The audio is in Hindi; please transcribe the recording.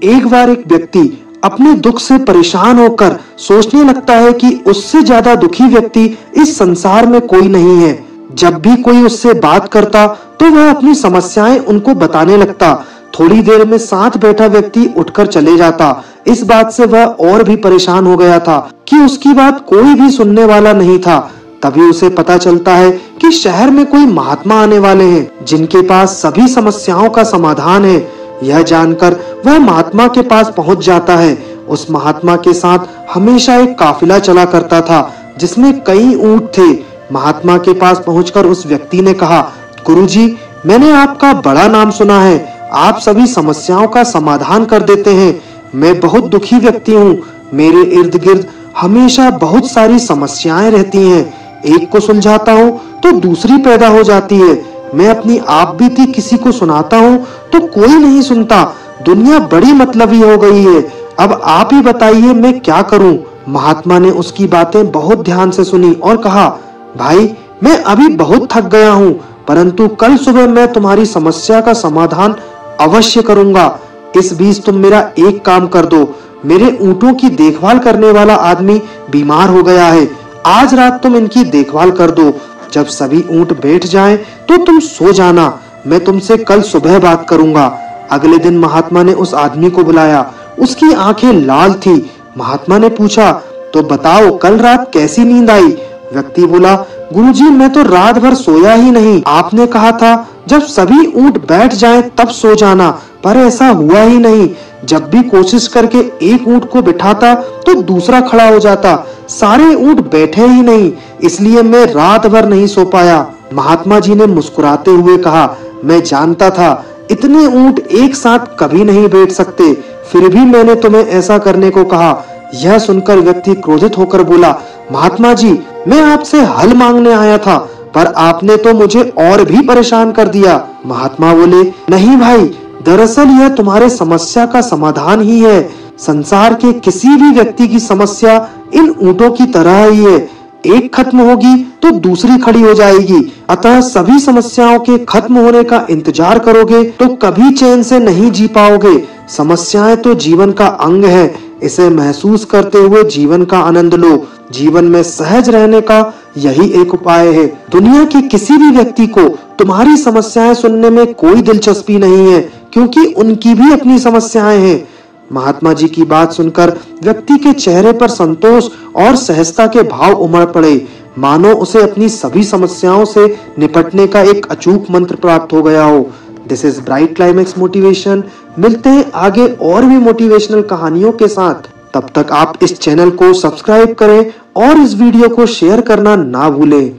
एक बार एक व्यक्ति अपने दुख से परेशान होकर सोचने लगता है कि उससे ज्यादा दुखी व्यक्ति इस संसार में कोई नहीं है। जब भी कोई उससे बात करता तो वह अपनी समस्याएं उनको बताने लगता। थोड़ी देर में साथ बैठा व्यक्ति उठकर चले जाता। इस बात से वह और भी परेशान हो गया था कि उसकी बात कोई भी सुनने वाला नहीं था। तभी उसे पता चलता है कि शहर में कोई महात्मा आने वाले हैं जिनके पास सभी समस्याओं का समाधान है। यह जानकर वह महात्मा के पास पहुंच जाता है। उस महात्मा के साथ हमेशा एक काफिला चला करता था जिसमें कई ऊंट थे। महात्मा के पास पहुंचकर उस व्यक्ति ने कहा, गुरुजी, मैंने आपका बड़ा नाम सुना है। आप सभी समस्याओं का समाधान कर देते हैं। मैं बहुत दुखी व्यक्ति हूँ। मेरे इर्द गिर्द हमेशा बहुत सारी समस्याएं रहती हैं। एक को सुलझाता हूँ तो दूसरी पैदा हो जाती है। मैं अपनी आप बीती किसी को सुनाता हूँ तो कोई नहीं सुनता। दुनिया बड़ी मतलबी हो गई है। अब आप ही बताइए मैं क्या करूँ। महात्मा ने उसकी बातें बहुत ध्यान से सुनी और कहा, भाई, मैं अभी बहुत थक गया हूँ, परंतु कल सुबह मैं तुम्हारी समस्या का समाधान अवश्य करूंगा। इस बीच तुम मेरा एक काम कर दो। मेरे ऊँटों की देखभाल करने वाला आदमी बीमार हो गया है। आज रात तुम इनकी देखभाल कर दो। जब सभी ऊँट बैठ जाएं तो तुम सो जाना। मैं तुमसे कल सुबह बात करूंगा। अगले दिन महात्मा ने उस आदमी को बुलाया। उसकी आंखें लाल थी। महात्मा ने पूछा, तो बताओ कल रात कैसी नींद आई। व्यक्ति बोला, गुरुजी, मैं तो रात भर सोया ही नहीं। आपने कहा था जब सभी ऊँट बैठ जाएं तब सो जाना, पर ऐसा हुआ ही नहीं। जब भी कोशिश करके एक ऊँट को बिठाता तो दूसरा खड़ा हो जाता। सारे ऊँट बैठे ही नहीं, इसलिए मैं रात भर नहीं सो पाया। महात्मा जी ने मुस्कुराते हुए कहा, मैं जानता था इतने ऊँट एक साथ कभी नहीं बैठ सकते, फिर भी मैंने तुम्हें ऐसा करने को कहा। यह सुनकर व्यक्ति क्रोधित होकर बोला, महात्मा जी, मैं आपसे हल मांगने आया था, पर आपने तो मुझे और भी परेशान कर दिया। महात्मा बोले, नहीं भाई, दरअसल यह तुम्हारे समस्या का समाधान ही है। संसार के किसी भी व्यक्ति की समस्या इन ऊँटों की तरह ही है। एक खत्म होगी तो दूसरी खड़ी हो जाएगी। अतः सभी समस्याओं के खत्म होने का इंतजार करोगे तो कभी चैन से नहीं जी पाओगे। समस्याएं तो जीवन का अंग है। इसे महसूस करते हुए जीवन का आनंद लो। जीवन में सहज रहने का यही एक उपाय है। दुनिया के किसी भी व्यक्ति को तुम्हारी समस्याएं सुनने में कोई दिलचस्पी नहीं है, क्योंकि उनकी भी अपनी समस्याएं हैं। महात्मा जी की बात सुनकर व्यक्ति के चेहरे पर संतोष और सहजता के भाव उमड़ पड़े, मानो उसे अपनी सभी समस्याओं से निपटने का एक अचूक मंत्र प्राप्त हो गया हो। This is bright climax motivation. मिलते हैं आगे और भी मोटिवेशनल कहानियों के साथ। तब तक आप इस चैनल को सब्सक्राइब करें और इस वीडियो को शेयर करना ना भूलें।